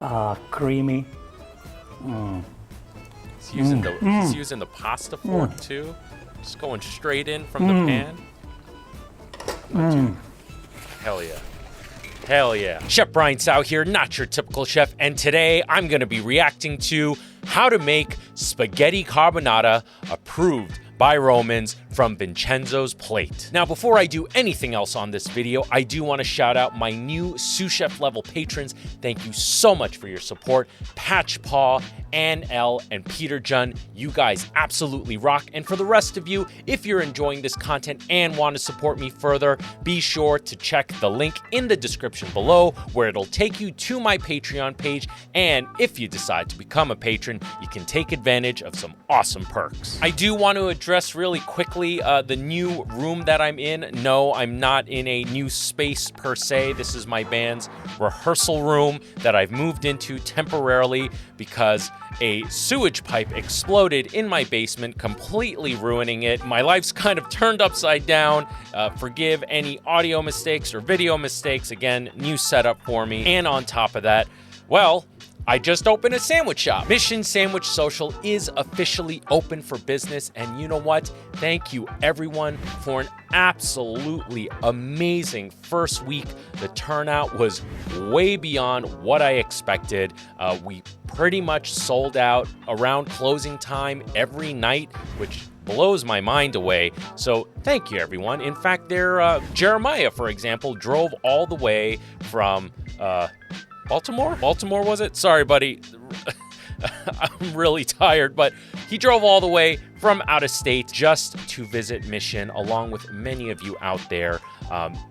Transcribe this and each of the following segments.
Creamy. He's using the pasta fork too. Just going straight in from the pan. Hell yeah. Hell yeah. Chef Brian Tsao here, not your typical chef, and today I'm gonna be reacting to how to make spaghetti carbonara approved by Romans from Vincenzo's plate. Now, before I do anything else on this video, I do want to shout out my new sous chef level patrons. Thank you so much for your support. Patch Paw, Ann L, and Peter Jun, you guys absolutely rock. And for the rest of you, if you're enjoying this content and want to support me further, be sure to check the link in the description below where it'll take you to my Patreon page. And if you decide to become a patron, you can take advantage of some awesome perks. I do want to address really quickly the new room that I'm in. No, I'm not in a new space per se. This is my band's rehearsal room that I've moved into temporarily because a sewage pipe exploded in my basement, completely ruining it. My life's kind of turned upside down. Forgive any audio mistakes or video mistakes. Again, new setup for me. And on top of that, well, I just opened a sandwich shop. Mission Sandwich Social is officially open for business, and you know what? Thank you everyone for an absolutely amazing first week. The turnout was way beyond what I expected. We pretty much sold out around closing time every night, which blows my mind away. So thank you everyone. In fact, Jeremiah, for example, drove all the way from Baltimore? Baltimore, was it? Sorry, buddy. I'm really tired, but he drove all the way from out of state just to visit Mission, along with many of you out there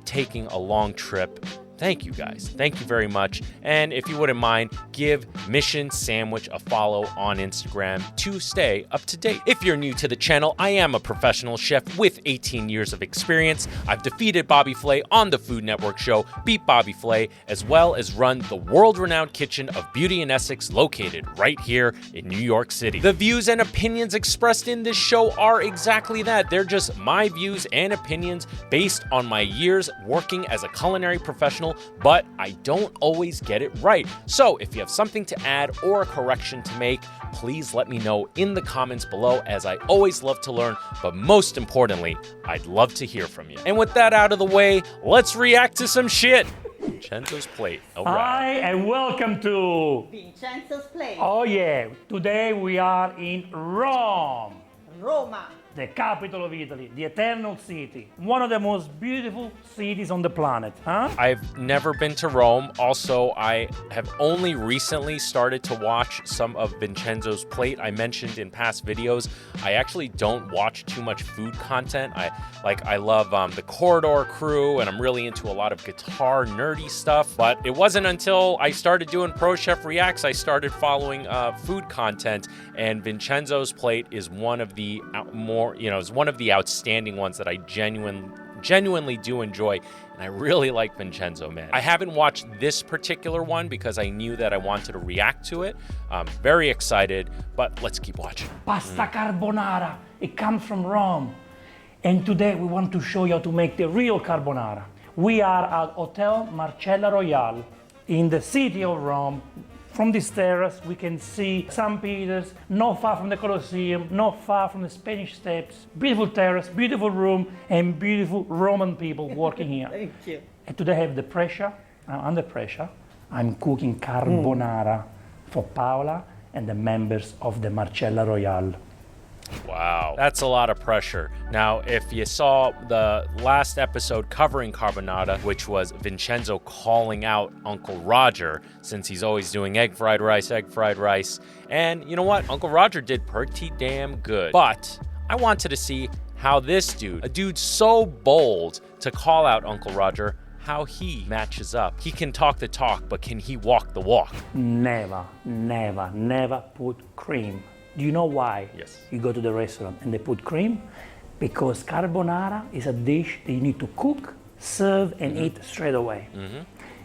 taking a long trip. Thank you guys. Thank you very much. And if you wouldn't mind, give Mission Sandwich a follow on Instagram to stay up to date. If you're new to the channel, I am a professional chef with 18 years of experience. I've defeated Bobby Flay on the Food Network show, Beat Bobby Flay, as well as run the world-renowned kitchen of Beauty and Essex located right here in New York City. The views and opinions expressed in this show are exactly that. They're just my views and opinions based on my years working as a culinary professional, but I don't always get it right. So if you have something to add or a correction to make, please let me know in the comments below, as I always love to learn, but most importantly, I'd love to hear from you. And with that out of the way, let's react to some shit. Vincenzo's plate. All right. Hi, and welcome to Vincenzo's plate. Oh yeah, today we are in Rome. Roma. The capital of Italy, the Eternal City, one of the most beautiful cities on the planet, huh? I've never been to Rome. Also, I have only recently started to watch some of Vincenzo's plate. I mentioned in past videos, I actually don't watch too much food content. I love the Corridor Crew, and I'm really into a lot of guitar nerdy stuff. But it wasn't until I started doing Pro Chef Reacts, I started following food content, and Vincenzo's plate is one of the is one of the outstanding ones that I genuinely do enjoy, and I really like Vincenzo, man. I haven't watched this particular one because I knew that I wanted to react to it. I'm very excited, but let's keep watching. Pasta carbonara, it comes from Rome. And today we want to show you how to make the real carbonara. We are at Hotel Marcella Royale in the city of Rome. From this terrace, we can see St. Peter's, not far from the Colosseum, not far from the Spanish Steps. Beautiful terrace, beautiful room, and beautiful Roman people working here. Thank you. And today I have the pressure, I'm under pressure. I'm cooking carbonara for Paola and the members of the Marcella Royale. Wow, that's a lot of pressure. Now, if you saw the last episode covering carbonara, which was Vincenzo calling out Uncle Roger, since he's always doing egg fried rice, and you know what? Uncle Roger did pretty damn good. But I wanted to see how this dude, a dude so bold to call out Uncle Roger, how he matches up. He can talk the talk, but can he walk the walk? Never, never, never put cream. Do you know why? Yes. You go to the restaurant and they put cream? Because carbonara is a dish that you need to cook, serve, and eat straight away.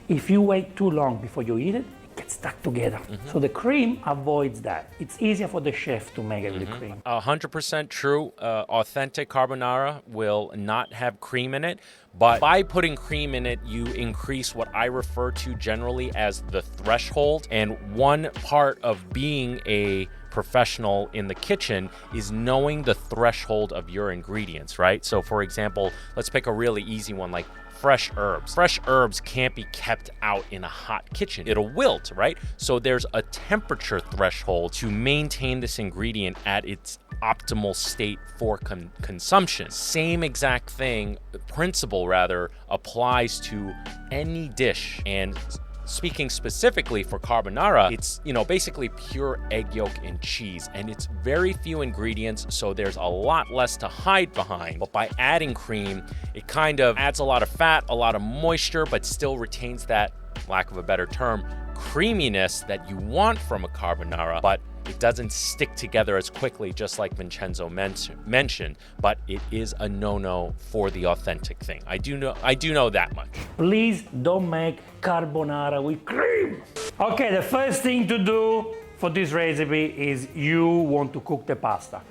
If you wait too long before you eat it, it get stuck together. So the cream avoids that. It's easier for the chef to make it with the cream. 100% true. Authentic carbonara will not have cream in it, but by putting cream in it, you increase what I refer to generally as the threshold. And one part of being a professional in the kitchen is knowing the threshold of your ingredients, right? So for example, let's pick a really easy one like fresh herbs. Fresh herbs can't be kept out in a hot kitchen. It'll wilt, right? So there's a temperature threshold to maintain this ingredient at its optimal state for consumption. Same exact thing, principle rather, applies to any dish. And speaking specifically for carbonara, it's, basically pure egg yolk and cheese, and it's very few ingredients, so there's a lot less to hide behind. But by adding cream, it kind of adds a lot of fat, a lot of moisture, but still retains that, lack of a better term, creaminess that you want from a carbonara, but it doesn't stick together as quickly, just like Vincenzo mentioned, but it is a no-no for the authentic thing. I do know that much. Please don't make carbonara with cream. Okay, the first thing to do for this recipe is you want to cook the pasta.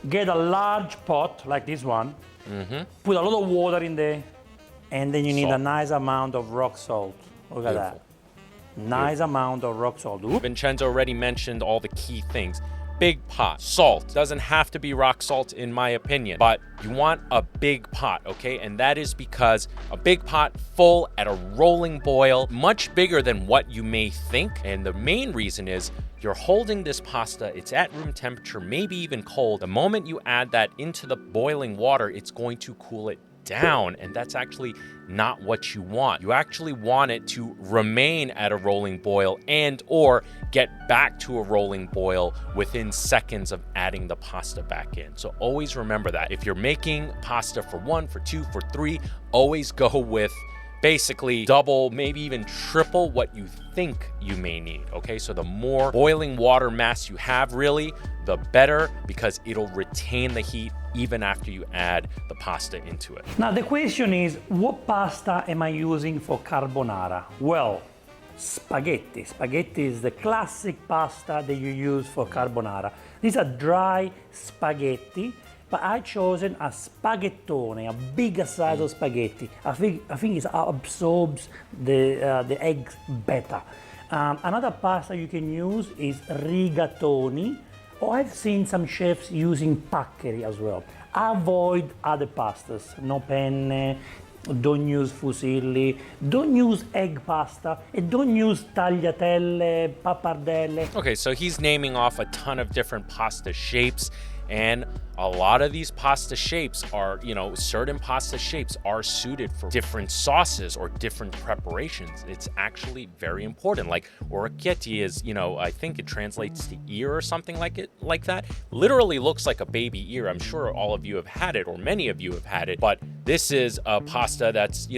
Get a large pot like this one, put a lot of water in there, and then you need a nice amount of rock salt. Look at that. Nice amount of rock salt. Oop. Vincenzo already mentioned all the key things. Big pot, salt. Doesn't have to be rock salt in my opinion, but you want a big pot, okay? And that is because a big pot full at a rolling boil, much bigger than what you may think. And the main reason is you're holding this pasta, it's at room temperature, maybe even cold. The moment you add that into the boiling water, it's going to cool it down, and that's actually not what you want. You actually want it to remain at a rolling boil and or get back to a rolling boil within seconds of adding the pasta back in. So always remember that. If you're making pasta for 1, for 2, for 3, always go with basically double, maybe even triple what you think you may need, okay? So the more boiling water mass you have, really, the better, because it'll retain the heat even after you add the pasta into it. Now the question is, what pasta am I using for carbonara? Well, spaghetti. Spaghetti is the classic pasta that you use for carbonara. These are dry spaghetti, but I've chosen a spaghettone, a bigger size of spaghetti. I think it absorbs the eggs better. Another pasta you can use is rigatoni, or I've seen some chefs using paccheri as well. Avoid other pastas, no penne, don't use fusilli, don't use egg pasta, and don't use tagliatelle, pappardelle. Okay, so he's naming off a ton of different pasta shapes, and a lot of these pasta shapes are, certain pasta shapes are suited for different sauces or different preparations. It's actually very important. Like orecchietti is, I think it translates to ear or something like that. Literally looks like a baby ear. I'm sure all of you have had it, or many of you have had it, but this is a pasta that's,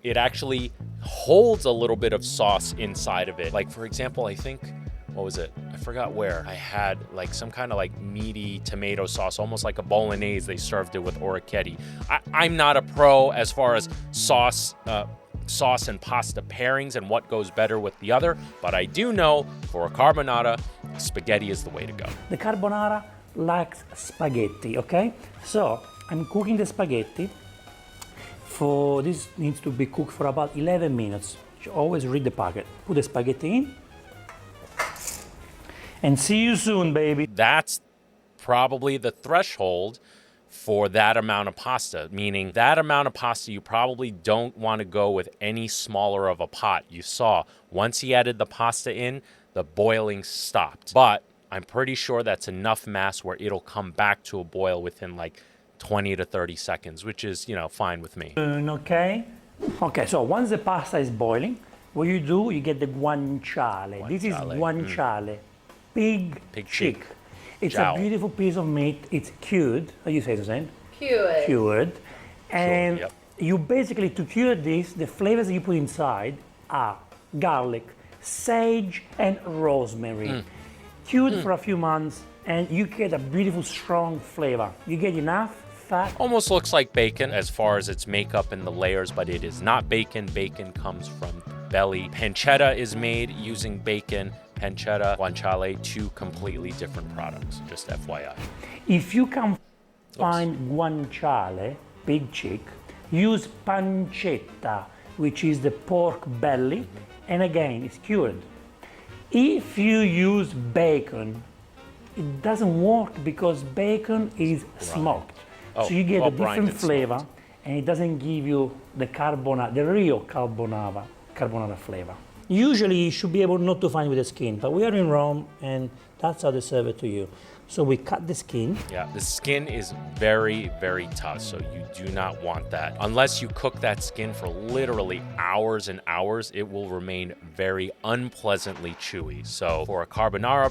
it actually holds a little bit of sauce inside of it. Like for example, I think, what was it? I forgot where. I had like some kind of like meaty tomato sauce, almost like a bolognese. They served it with orecchietti. I'm not a pro as far as sauce and pasta pairings and what goes better with the other, but I do know for a carbonara, spaghetti is the way to go. The carbonara likes spaghetti, okay? So I'm cooking the spaghetti. This needs to be cooked for about 11 minutes. You always read the packet. Put the spaghetti in. And see you soon, baby. That's probably the threshold for that amount of pasta, meaning that amount of pasta, you probably don't want to go with any smaller of a pot. You saw, once he added the pasta in, the boiling stopped. But I'm pretty sure that's enough mass where it'll come back to a boil within like 20 to 30 seconds, which is, fine with me. Okay? Okay, so once the pasta is boiling, what you do, you get the guanciale. This is guanciale. Pig cheek. It's a beautiful piece of meat. It's cured. How do you say, Suzanne? Cured. Cured. And Yep. you basically, to cure this, the flavors that you put inside are garlic, sage, and rosemary. Cured for a few months, and you get a beautiful, strong flavor. You get enough fat. Almost looks like bacon as far as its makeup and the layers, but it is not bacon. Bacon comes from belly. Pancetta is made using bacon. Pancetta, guanciale, two completely different products, just FYI. If you can find guanciale, big chick, use pancetta, which is the pork belly, and again, it's cured. If you use bacon, it doesn't work because bacon is smoked. Oh, so you get a different brined and flavor, smoked. and it doesn't give you the real carbonara flavor. Usually you should be able not to find with the skin, but we are in Rome and that's how they serve it to you. So we cut the skin. Yeah, the skin is very, very tough, so you do not want that. Unless you cook that skin for literally hours and hours, it will remain very unpleasantly chewy. So for a carbonara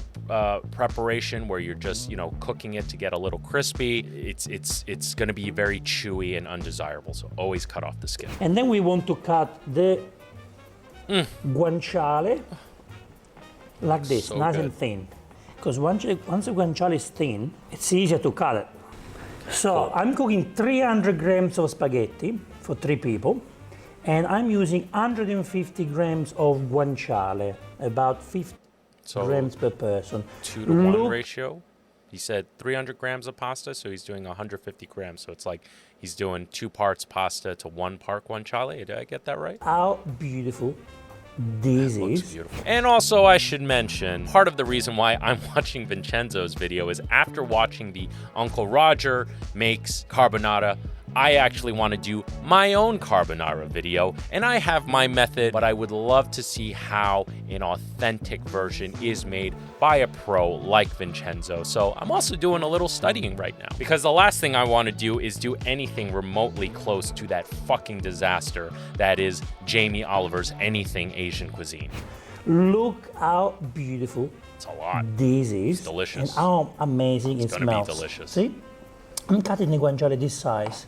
preparation where you're just, cooking it to get a little crispy, it's going to be very chewy and undesirable. So always cut off the skin. And then we want to cut the guanciale like this, So nice good. and thin. Because once the guanciale is thin, it's easier to cut it. So I'm cooking 300 grams of spaghetti for 3 people, and I'm using 150 grams of guanciale, about 50 grams per person. 2-to-1 ratio. He said 300 grams of pasta, so he's doing 150 grams. So it's like he's doing 2 parts pasta to 1 part guanciale. Did I get that right? How beautiful this Looks is. beautiful. And also I should mention, part of the reason why I'm watching Vincenzo's video is after watching the Uncle Roger makes carbonara, I actually want to do my own carbonara video, and I have my method, but I would love to see how an authentic version is made by a pro like Vincenzo. So I'm also doing a little studying right now, because the last thing I want to do is do anything remotely close to that fucking disaster that is Jamie Oliver's Anything Asian Cuisine. Look how beautiful It's a lot. this is. It's delicious. And how amazing it gonna be smells. delicious. See? I'm cutting the guanciale this size.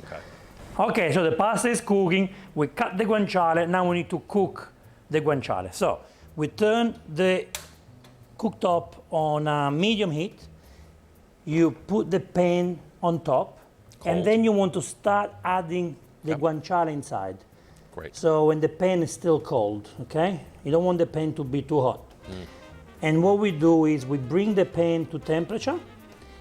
Okay, so the pasta is cooking. We cut the guanciale. Now we need to cook the guanciale. So we turn the cooktop on medium heat. You put the pan on top, and then you want to start adding the guanciale inside. Great. So when the pan is still cold, okay? You don't want the pan to be too hot. And what we do is we bring the pan to temperature,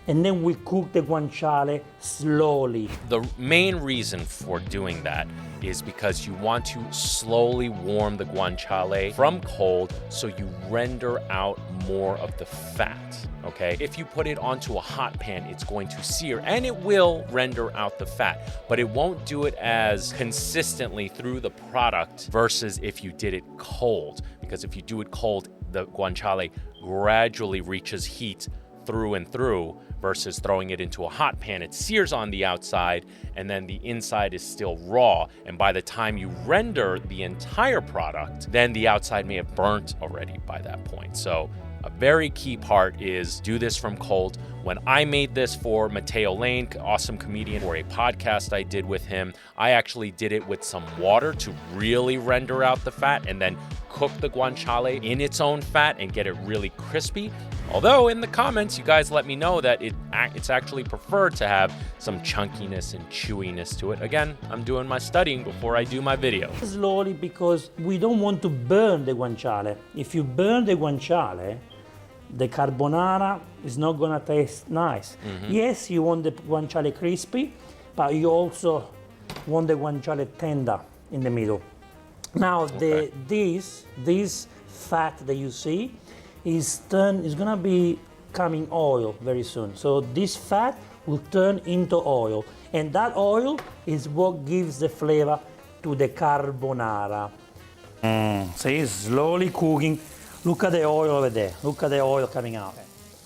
and then we cook the guanciale slowly. The main reason for doing that is because you want to slowly warm the guanciale from cold so you render out more of the fat, okay? If you put it onto a hot pan, it's going to sear and it will render out the fat, but it won't do it as consistently through the product versus if you did it cold, because if you do it cold, the guanciale gradually reaches heat through and through, versus throwing it into a hot pan. It sears on the outside and then the inside is still raw. And by the time you render the entire product, then the outside may have burnt already by that point. So a very key part is do this from cold. When I made this for Matteo Lane, awesome comedian, for a podcast I did with him, I actually did it with some water to really render out the fat and then cook the guanciale in its own fat and get it really crispy. Although in the comments, you guys let me know that it's actually preferred to have some chunkiness and chewiness to it. Again, I'm doing my studying before I do my video. Slowly, because we don't want to burn the guanciale. If you burn the guanciale, the carbonara is not gonna taste nice. Yes, you want the guanciale crispy, but you also want the guanciale tender in the middle. Now, this fat that you see is gonna be coming oil very soon. So this fat will turn into oil, and that oil is what gives the flavor to the carbonara. See, it's slowly cooking. Look at the oil over there. Look at the oil coming out.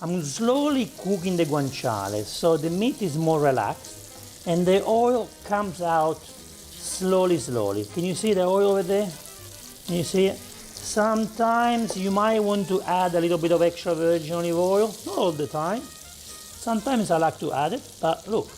I'm slowly cooking the guanciale, so the meat is more relaxed, and the oil comes out slowly. Can you see the oil over there? Can you see it? Sometimes you might want to add a little bit of extra virgin olive oil, not all the time. Sometimes I like to add it, but look,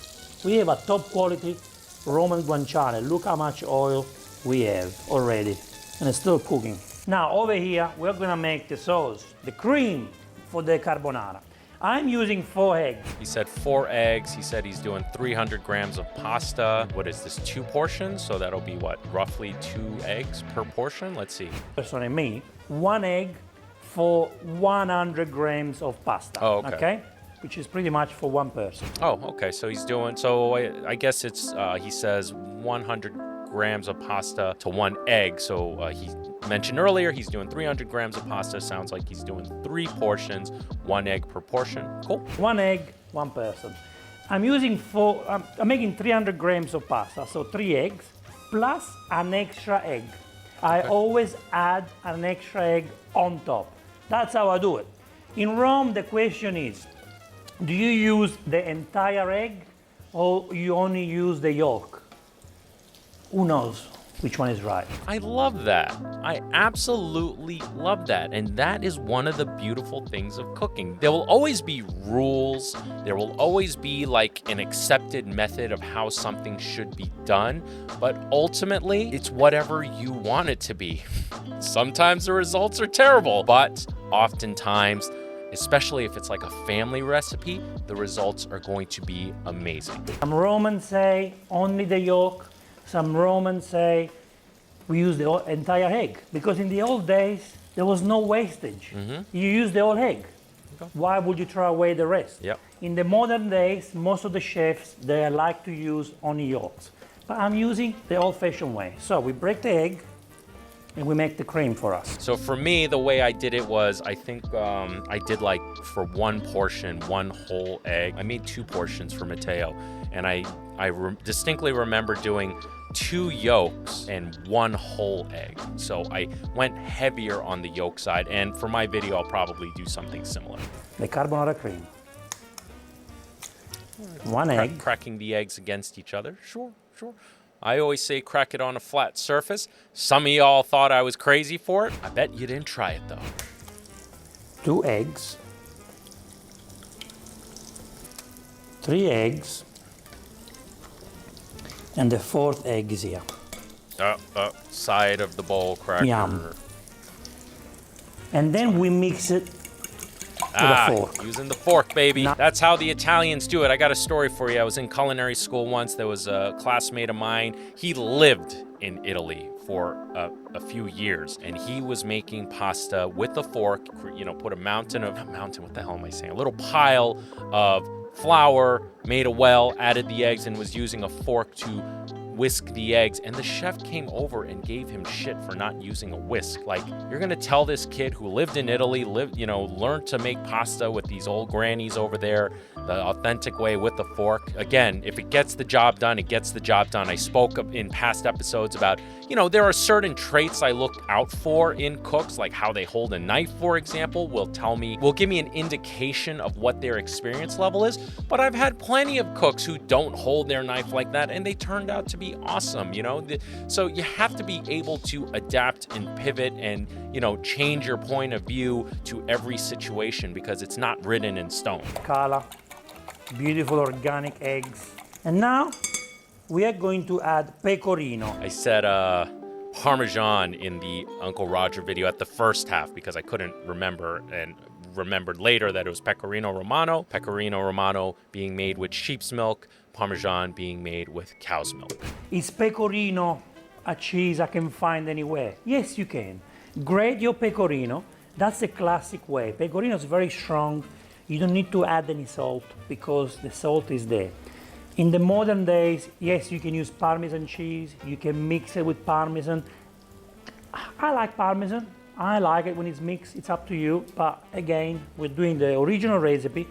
we have a top quality Roman guanciale. Look how much oil we have already, and it's still cooking. Now over here, we're gonna make the sauce, the cream for the carbonara. I'm using 4 eggs. He said 4 eggs. He said he's doing 300 grams of pasta. What is this, 2 portions? So that'll be what, roughly 2 eggs per portion? Let's see. Person and me, 1 egg for 100 grams of pasta. Oh, okay. Which is pretty much for 1 person. Oh, okay. So he's doing, so I guess it's, he says 100 grams of pasta to 1 egg. So he mentioned earlier he's doing 300 grams of pasta. Sounds like he's doing 3 portions, 1 egg per portion. Cool. 1 egg, 1 person. I'm using I'm making 300 grams of pasta, so 3 eggs plus an extra egg. I always add an extra egg on top. That's how I do it. In Rome, the question is, do you use the entire egg or you only use the yolk? Who knows which one is right? I love that. I absolutely love that. And that is one of the beautiful things of cooking. There will always be rules. There will always be like an accepted method of how something should be done. But ultimately, it's whatever you want it to be. Sometimes the results are terrible, but oftentimes, especially if it's like a family recipe, the results are going to be amazing. Some Romans say only the yolk. Some Romans say we use the entire egg, because in the old days there was no wastage. You use the whole egg. Why would you throw away the rest? Yep. In the modern days, most of the chefs, they like to use only yolks. But I'm using the old-fashioned way. So we break the egg and we make the cream for us. So for me, the way I did it was, I think I did like for 1 portion, 1 whole egg. I made 2 portions for Matteo, and I distinctly remember doing 2 yolks and 1 whole egg. So I went heavier on the yolk side, and for my video, I'll probably do something similar. The carbonara cream. 1 egg. Cracking the eggs against each other. Sure. I always say crack it on a flat surface. Some of y'all thought I was crazy for it. I bet you didn't try it though. 2 eggs. 3 eggs. And the 4th egg is here. Side of the bowl cracker. Yum. And then we mix it with a fork. Using the fork, baby. That's how the Italians do it. I got a story for you. I was in culinary school once. There was a classmate of mine. He lived in Italy for a few years, and he was making pasta with a fork. You know, put a what the hell am I saying? A little pile of flour, made a well, added the eggs, and was using a fork to whisk the eggs. And the chef came over and gave him shit for not using a whisk. Like, you're gonna tell this kid who lived in Italy, learned to make pasta with these old grannies over there, the authentic way with the fork. Again, if it gets the job done, it gets the job done. I spoke in past episodes about, there are certain traits I look out for in cooks, like how they hold a knife, for example, will give me an indication of what their experience level is. But I've had plenty of cooks who don't hold their knife like that, and they turned out to be awesome, So you have to be able to adapt and pivot and, change your point of view to every situation, because it's not written in stone. Cala, beautiful organic eggs. And now we are going to add pecorino. I said Parmesan in the Uncle Roger video at the first half because I couldn't remember, and remembered later that it was Pecorino Romano. Pecorino Romano being made with sheep's milk, Parmesan being made with cow's milk. Is pecorino a cheese I can find anywhere? Yes, you can. Grate your pecorino. That's the classic way. Pecorino is very strong. You don't need to add any salt because the salt is there. In the modern days, yes, you can use Parmesan cheese. You can mix it with Parmesan. I like Parmesan. I like it when it's mixed. It's up to you. But again, we're doing the original recipe,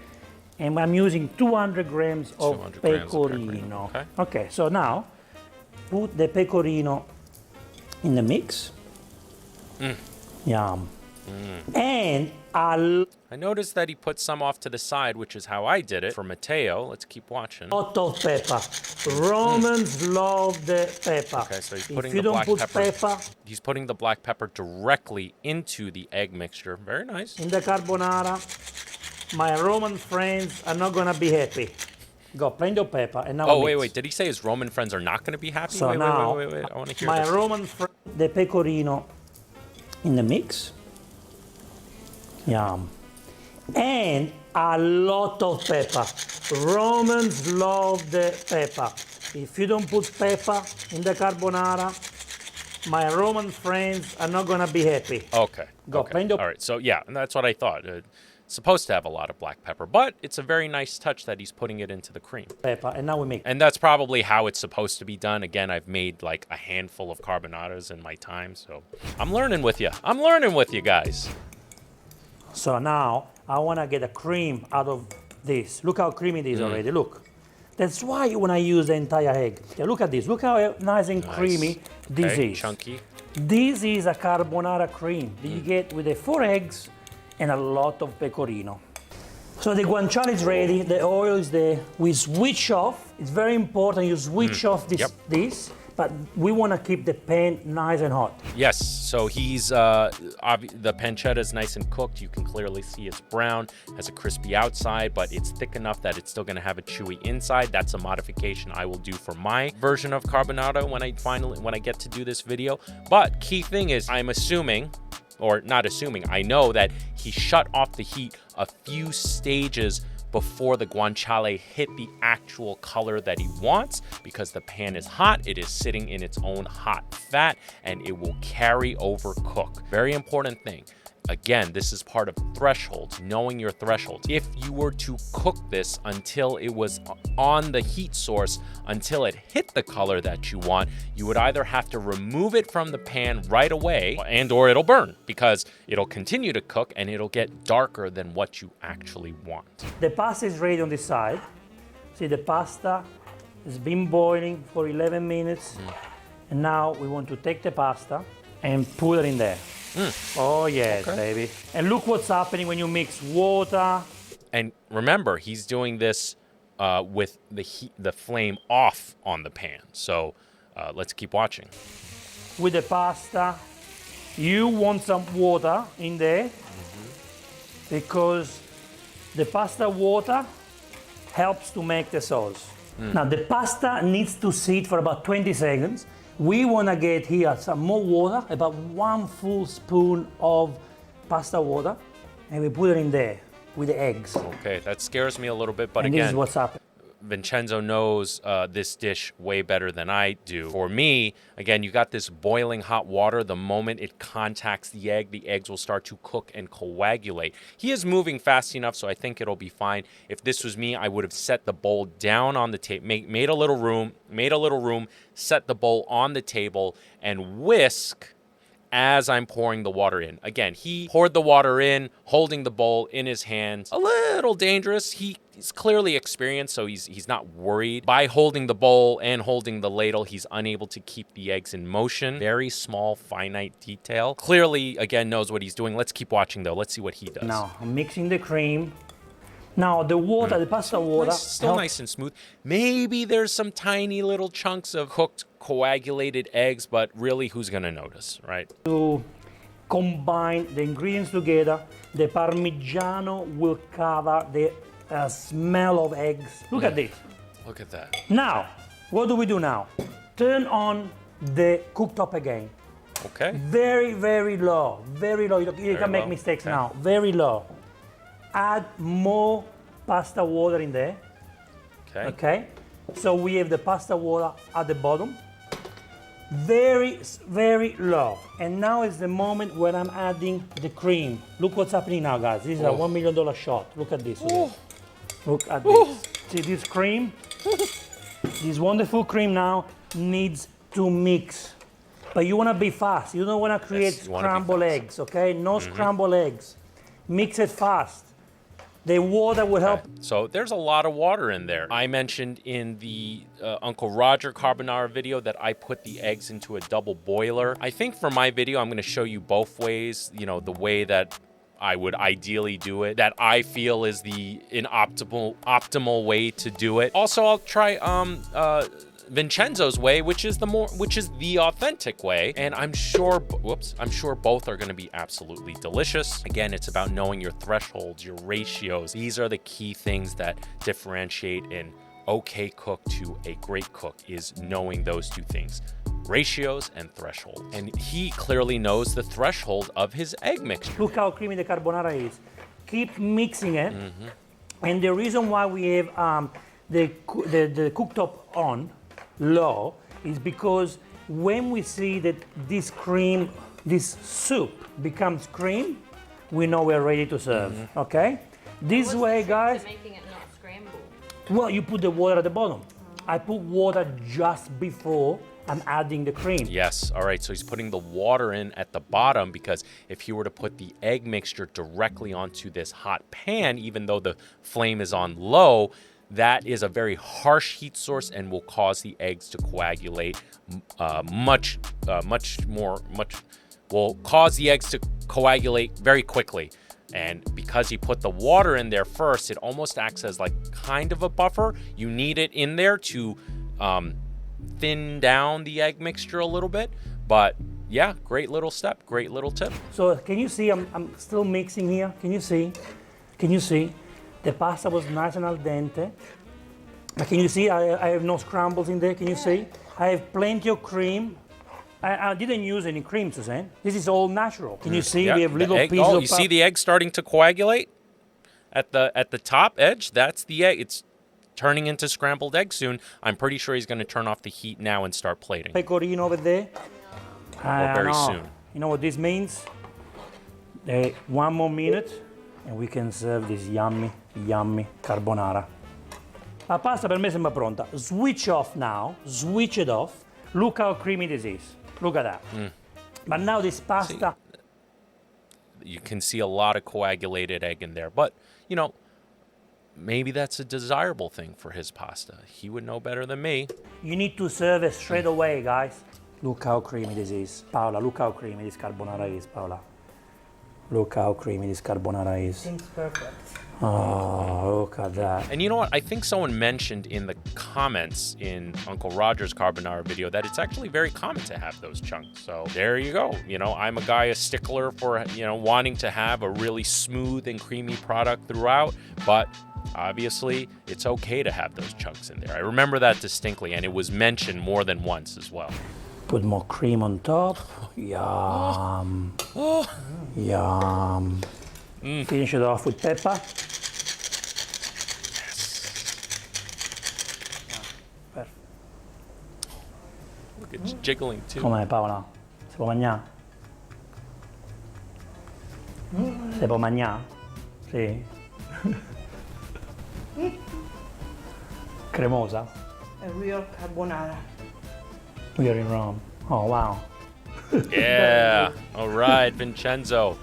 and I'm using 200 grams of pecorino. Okay, so now put the pecorino in the mix. Yum. And I noticed that he put some off to the side, which is how I did it for Matteo. Let's keep watching. lot of pepper. Romans love the pepper. Okay, so he's putting if you the don't black put pepper. He's putting the black pepper directly into the egg mixture. Very nice. In the carbonara, my Roman friends are not gonna be happy. Got plenty of pepper, and now wait. Did he say his Roman friends are not going to be happy? So wait. I want to hear my this. Roman friend, the pecorino in the mix. Yum. And a lot of pepper. Romans love the pepper. If you don't put pepper in the carbonara, my Roman friends are not gonna be happy. Okay. Go, Okay. prendo. All right. So yeah, and that's what I thought. It's supposed to have a lot of black pepper, but it's a very nice touch that he's putting it into the cream. Pepper, and now we mix. And that's probably how it's supposed to be done. Again, I've made like a handful of carbonaras in my time, so I'm learning with you. I'm learning with you guys. So now I wanna get a cream out of this. Look how creamy it is already, look. That's why when I use the entire egg. Yeah, look at this, look how nice and creamy this Okay, is. chunky. This is a carbonara cream that you get with the 4 eggs and a lot of pecorino. So the guanciale is ready, the oil is there. We switch off. It's very important you switch off this, but we want to keep the pan nice and hot. Yes, so he's, the pancetta is nice and cooked. You can clearly see it's brown, has a crispy outside, but it's thick enough that it's still gonna have a chewy inside. That's a modification I will do for my version of carbonara when I get to do this video. But key thing is, I'm assuming, or not assuming, I know that he shut off the heat a few stages before the guanciale hit the actual color that he wants, because the pan is hot, it is sitting in its own hot fat, and it will carry over cook. Very important thing. Again, this is part of thresholds, knowing your thresholds. If you were to cook this until it was on the heat source, until it hit the color that you want, you would either have to remove it from the pan right away, and or it'll burn, because it'll continue to cook and it'll get darker than what you actually want. The pasta is ready on this side. See, the pasta has been boiling for 11 minutes. And now we want to take the pasta and put it in there. Oh yes, baby. And look what's happening when you mix water. And remember, he's doing this with the flame off on the pan. So let's keep watching. With the pasta, you want some water in there because the pasta water helps to make the sauce. Now the pasta needs to sit for about 20 seconds. We want to get here some more water, about 1 full spoon of pasta water, and we put it in there with the eggs. Okay, that scares me a little bit, but And again, this is what's happening. Vincenzo knows this dish way better than I do. For me, again, you got this boiling hot water. The moment it contacts the eggs will start to cook and coagulate. He is moving fast enough, so I think it'll be fine. If this was me, I would have set the bowl down on the table, made a little room, set the bowl on the table, and whisk as I'm pouring the water in. Again, he poured the water in, holding the bowl in his hands. A little dangerous. He's clearly experienced, so he's not worried. By holding the bowl and holding the ladle, he's unable to keep the eggs in motion. Very small, finite detail. Clearly, again, knows what he's doing. Let's keep watching, though. Let's see what he does. Now, I'm mixing the cream. Now, the water, the pasta water. Still nice and smooth. Maybe there's some tiny little chunks of cooked, coagulated eggs, but really, who's going to notice, right? To combine the ingredients together, the Parmigiano will cover the smell of eggs. Look at this. Look at that. Now, what do we do now? Turn on the cooktop again. Okay. Very, very low. Very low. You can make low. mistakes Okay. now. Very low. Add more pasta water in there. Okay. Okay? So we have the pasta water at the bottom. Very, very low. And now is the moment when I'm adding the cream. Look what's happening now, guys. This is a $1 million shot. Look at this. Look at this. See this cream? This wonderful cream now needs to mix. But you want to be fast. You don't want to create Yes, you wanna be scrambled fast. eggs, okay? No scrambled eggs. Mix it fast. The water will help. So there's a lot of water in there. I mentioned in the Uncle Roger carbonara video that I put the eggs into a double boiler. I think for my video, I'm going to show you both ways, you know, the way that I would ideally do it, that I feel is the optimal way to do it. Also, I'll try Vincenzo's way, which is the authentic way, and I'm sure both are going to be absolutely delicious. Again, it's about knowing your thresholds, your ratios. These are the key things that differentiate an okay cook to a great cook, is knowing those two things: ratios and threshold. And he clearly knows the threshold of his egg mixture. Look how creamy the carbonara is. keep mixing it. And the reason why we have the cooktop on low is because when we see that this cream, this soup becomes cream, we know we're ready to serve, okay? This way, guys, Making it not scramble. well, you put the water at the bottom. I put water just before I'm adding the cream. Yes. All right. So he's putting the water in at the bottom because if he were to put the egg mixture directly onto this hot pan, even though the flame is on low, that is a very harsh heat source and will cause the eggs to coagulate will cause the eggs to coagulate very quickly. And because he put the water in there first, it almost acts as like kind of a buffer. You need it in there to thin down the egg mixture a little bit. But yeah, great little step, great little tip. So can you see I'm still mixing here? Can you see? Can you see? The pasta was nice and al dente. But can you see I have no scrambles in there? Can you see? I have plenty of cream. I didn't use any cream, Suzanne. This is all natural. Can you see? Yeah, We have little egg, pieces of you see the egg starting to coagulate at the top edge? That's the egg. It's turning into scrambled egg soon. I'm pretty sure he's going to turn off the heat now and start plating. pecorino over there. Or very know. soon. You know what this means? One more minute and we can serve this yummy, yummy carbonara. La pasta per me sembra pronta. Switch off now. Switch it off. Look how creamy this is. Look at that. But now this pasta... You can see a lot of coagulated egg in there. But, you know, maybe that's a desirable thing for his pasta. He would know better than me. You need to serve it straight away, guys. Look how creamy this is. Paola, look how creamy this carbonara is, Paola. Look how creamy this carbonara is. It's perfect. Oh, look at that. And you know what? I think someone mentioned in the comments in Uncle Roger's carbonara video that it's actually very common to have those chunks. So there you go. You know, I'm a guy, a stickler for, you know, wanting to have a really smooth and creamy product throughout. But obviously, it's okay to have those chunks in there. I remember that distinctly, and it was mentioned more than once as well. Put more cream on top. Yum. Yum. Finish it off with pepper. Perfetto. Look at you jiggling too. Com'è Paola? Si può mangiare? Si può mangiare? Sì. Cremosa? A real carbonara. We are in Rome. Oh wow. Yeah. All right, Vincenzo.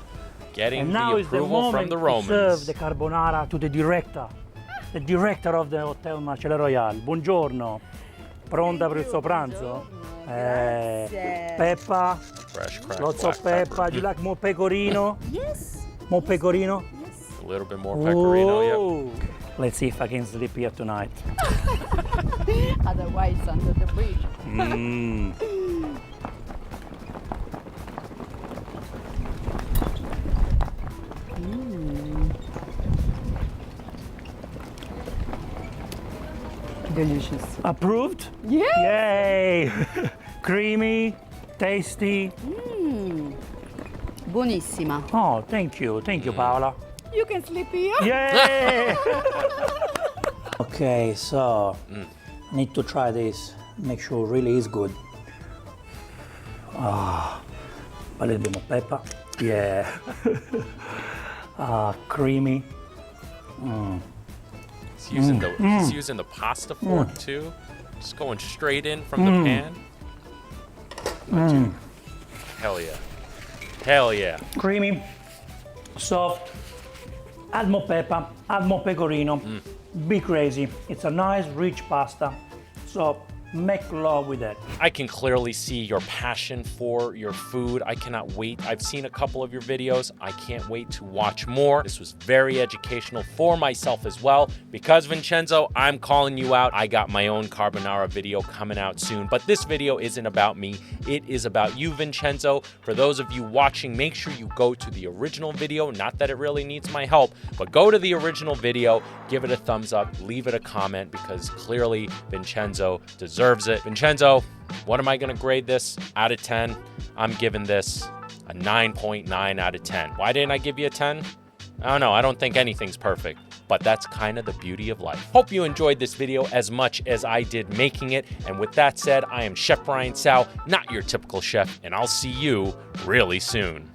Getting And the now is the approval moment from the to Romans. serve the carbonara to the director of the Hotel Marcella Royale. Buongiorno. Pronta per il suo pranzo? Grazie. Pepper, Fresh cracked lots black of pepper. pepper. Do you like more pecorino? Yes. More pecorino? Yes. A little bit more pecorino, yeah. Ooh. Let's see if I can sleep here tonight. Otherwise, under the bridge. Mm. Delicious. Approved? Yeah. Yay! Creamy, tasty. Buonissima. Oh, thank you, Paola. You can sleep here. Yay! Okay, so need to try this. Make sure it really is good. Ah, a little bit more pepper. Yeah. Creamy. He's using the pasta fork too. Just going straight in from the pan. Dude, hell yeah. Hell yeah. Creamy, soft. Add more pepper. Add more pecorino. Be crazy. It's a nice, rich pasta. So make love with it. I can clearly see your passion for your food. I cannot wait. I've seen a couple of your videos. I can't wait to watch more. This was very educational for myself as well. Because Vincenzo, I'm calling you out. I got my own carbonara video coming out soon. But this video isn't about me. It is about you, Vincenzo. For those of you watching, make sure you go to the original video. Not that it really needs my help, but go to the original video, give it a thumbs up, leave it a comment, because clearly Vincenzo deserves it. Vincenzo, what am I going to grade this out of 10? I'm giving this a 9.9 out of 10. Why didn't I give you a 10? I don't know, I don't think anything's perfect, but that's kind of the beauty of life. Hope you enjoyed this video as much as I did making it. And with that said, I am Chef Brian Tsao, not your typical chef, and I'll see you really soon.